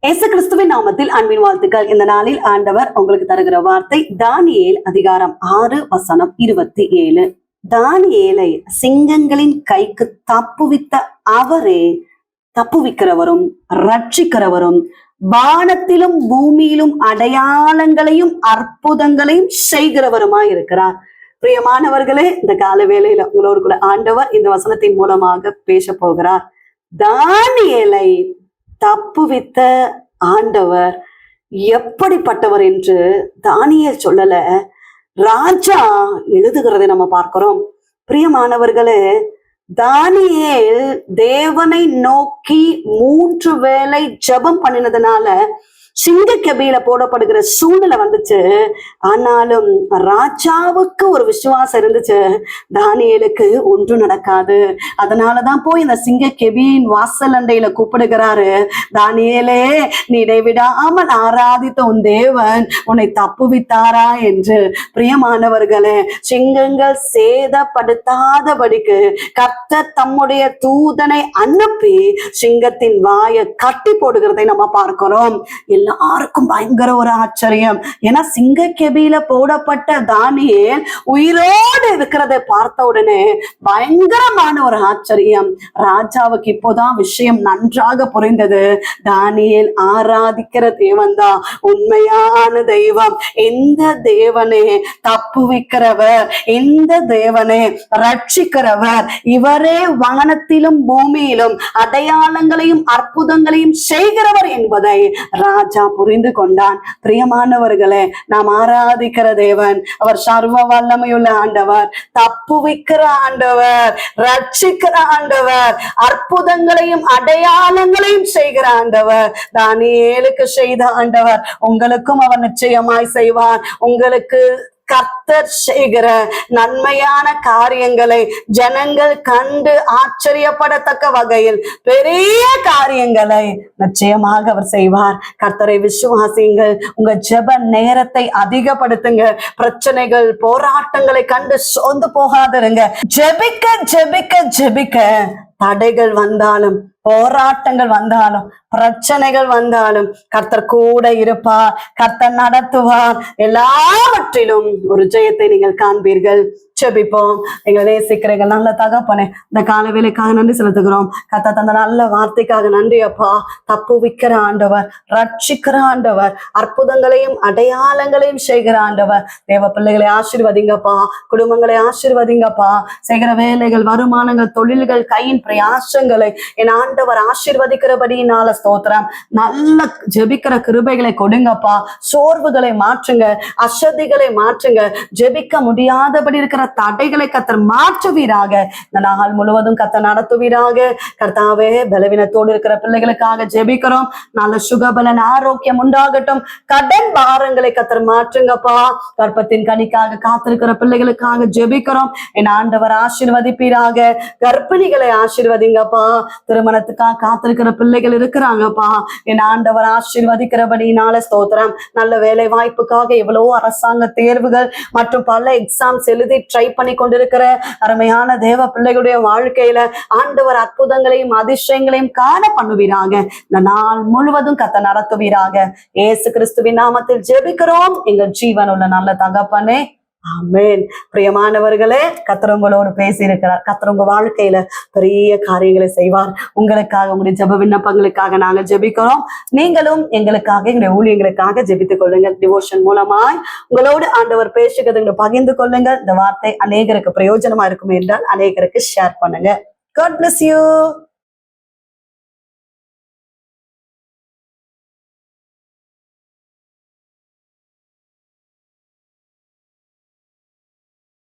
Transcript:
இயேசு கிறிஸ்துவின் நாமத்தில் அன்பின் வாழ்த்துக்கள். இந்த நாளில் ஆண்டவர் உங்களுக்கு தருகிற வார்த்தை தானியேல் அதிகாரம் 6:27. தானியேலை சிங்கங்களின் கைக்கு தப்புவித்த அவரே தப்புவிக்கிறவரும் ரட்சிக்கிறவரும் வானத்திலும் பூமியிலும் அடையாளங்களையும் அற்புதங்களையும் செய்கிறவருமாய் இருக்கிறார். பிரியமானவர்களே, இந்த கால வேளையில உங்களோடு கூட ஆண்டவர் இந்த வசனத்தின் மூலமாக பேச போகிறார். தானியேலை தப்புவித்த ஆண்டவர் எப்படிப்பட்டவர் என்று தானியேல் சொல்லல, ராஜா எழுதுகிறதை நம்ம பார்க்கிறோம். பிரியமானவர்களே, தானியேல் தேவனை நோக்கி 3 வேளை ஜெபம் பண்ணினதுனால சிங்க கெபியில போடப்படுகிற சூழ்நிலை வந்துச்சு. ஆனாலும் ராஜாவுக்கு ஒரு விசுவாசம் இருந்துச்சு, தானியேலுக்கு ஒன்றும் நடக்காது. அதனாலதான் போய் இந்த சிங்க கெபியின் வாசல் அண்டையில கூப்பிடுகிறாரு, தானியேலே, நீ இடைவிடாமல் ஆராதித்த உன் தேவன் உன்னை தப்புவித்தாரா என்று. பிரியமானவர்களே, சிங்கங்கள் சேதப்படுத்தாதபடிக்கு கர்த்தர் தம்முடைய தூதனை அனுப்பி சிங்கத்தின் வாயை கட்டி போடுகிறதை நம்ம பார்க்கிறோம். எல்லாருக்கும் பயங்கர ஒரு ஆச்சரியம். ஏன்னா சிங்க கெபியில போடப்பட்ட தானியேல் உயிரோடு இருக்கிறதை பார்த்த உடனே பயங்கரமான ஒரு ஆச்சரியம். ராஜாவுக்கு இப்போதான் விஷயம் நன்றாக புரிந்தது. தானியேல் ஆராதிக்கிற தேவன் தான் உண்மையான தெய்வம். எந்த தேவனே தப்புவிக்கிறவர், எந்த தேவனே ரட்சிக்கிறவர், இவரே வானத்திலும் பூமியிலும் அடையாளங்களையும் அற்புதங்களையும் செய்கிறவர் என்பதை ராஜா புரிந்து கொண்டான். பிரியமானவர்களே, நாம் ஆராதிக்கிற தேவன் அவர் சர்வ வல்லமையுள்ள ஆண்டவர், தப்புவிக்கிற ஆண்டவர், ரட்சிக்கிற ஆண்டவர், அற்புதங்களையும் அடையாளங்களையும் செய்கிற ஆண்டவர். தானியேலுக்கு செய்த ஆண்டவர் உங்களுக்கும் அவர் நிச்சயமாய் செய்வார். உங்களுக்கு கர்த்தர் செய்கிற நன்மையான காரியங்களை ஜனங்கள் கண்டு ஆச்சரியப்படத்தக்க வகையில் பெரிய காரியங்களை நிச்சயமாக அவர் செய்வார். கர்த்தரை விசுவாசியுங்கள். உங்க ஜெப நேரத்தை அதிகப்படுத்துங்க. பிரச்சனைகள் போராட்டங்களை கண்டு சோர்ந்து போகாதிருங்க. ஜெபிக்க ஜெபிக்க ஜெபிக்க தடைகள் வந்தாலும், போராட்டங்கள் வந்தாலும், பிரச்சனைகள் வந்தாலும் கர்த்தர் கூட இருப்பார். கர்த்தர் நடத்துவார். எல்லாவற்றிலும் ஒரு ஜெயத்தை நீங்கள் காண்பீர்கள். செபிப்போம். எங்களை நேசிக்கிறீங்க நல்ல தகப்பனே, இந்த கால வேலைக்காக நன்றி செலுத்துகிறோம். கர்த்தர் தந்த நல்ல வார்த்தைக்காக நன்றி அப்பா. தப்புவிக்கிற ஆண்டவர், ரட்சிக்கிற ஆண்டவர், அற்புதங்களையும் அடையாளங்களையும் செய்கிற ஆண்டவர். தேவ பிள்ளைகளை ஆசீர்வதிங்கப்பா, குடும்பங்களை ஆசீர்வதிங்கப்பா. செய்கிற வேலைகள், வருமானங்கள், தொழில்கள், கையின் பிரயாசங்களை என் ஆண்டவர் ஆசீர்வதிக்கிறபடியினால ஸ்தோத்திரம். நல்ல ஜெபிக்கிற கிருபைகளை கொடுங்கப்பா. சோர்வுகளை மாற்றுங்க, அசதிகளை மாற்றுங்க. ஜெபிக்க முடியாதபடி இருக்கிற தடைகளை கர்த்தர் மாற்றுவீராக. இந்த நாள் முழுவதும் கர்த்தர் நடத்துவீராக. கர்த்தாவே, பலவீனத்தோடு இருக்கிற பிள்ளைகளுக்காக ஜெபிக்கிறோம். நல்ல சுகபலன் ஆரோக்கியம் உண்டாகட்டும். கடன் பாரங்களை கர்த்தர் மாற்றுங்கப்பா. கர்ப்பத்தின் கனிக்காக காத்திருக்கிற பிள்ளைகளுக்காக ஜெபிக்கிறோம். என் ஆண்டவர் ஆசீர்வதிப்பீராக. கர்ப்பிணிகளை ஆசீர்வதிங்கப்பா. திருமணத்துக்காக காத்திருக்கிற பிள்ளைகள் இருக்கிறாங்கப்பா. என் ஆண்டவர் ஆசீர்வதிக்கிறபடினால ஸ்தோத்திரம். நல்ல வேலை வாய்ப்புக்காக எவ்வளவோ அரசாங்க தேர்வுகள் மற்றும் பல எக்ஸாம்ஸ் எழுதி ட்ரை பண்ணி கொண்டிருக்கிற அருமையான தேவ பிள்ளைகளுடைய வாழ்க்கையில ஆண்டவர் அற்புதங்களையும் அதிசயங்களையும் காண பண்ணுவீராக. இந்த நாள் முழுவதும் கர்த்தர் நடத்துவீராக. இயேசு கிறிஸ்துவின் நாமத்தில் ஜெபிக்கிறோம் எங்கள் ஜீவனுள்ள நல்ல தகப்பனே, ஆமென். பிரியமானவர்களே, கர்த்தர் உங்களோடு பேசி இருக்கிறார். கர்த்தர் உங்க வாழ்க்கையில பெரிய காரியங்களை செய்வார். உங்களுக்காக, உங்களுடைய ஜெப விண்ணப்பங்களுக்காக நாங்க ஜெபிக்கிறோம். நீங்களும் எங்களுக்காக, எங்களுடைய ஊழியங்களுக்காக ஜெபித்துக் கொள்ளுங்கள். டிவோஷன் மூலமாய் உங்களோடு ஆண்டவர் பேசுகிறதை பகிர்ந்து கொள்ளுங்கள். இந்த வார்த்தை அநேகருக்கு பிரயோஜனமா இருக்கும் என்றால் அநேகருக்கு ஷேர் பண்ணுங்க. God bless you.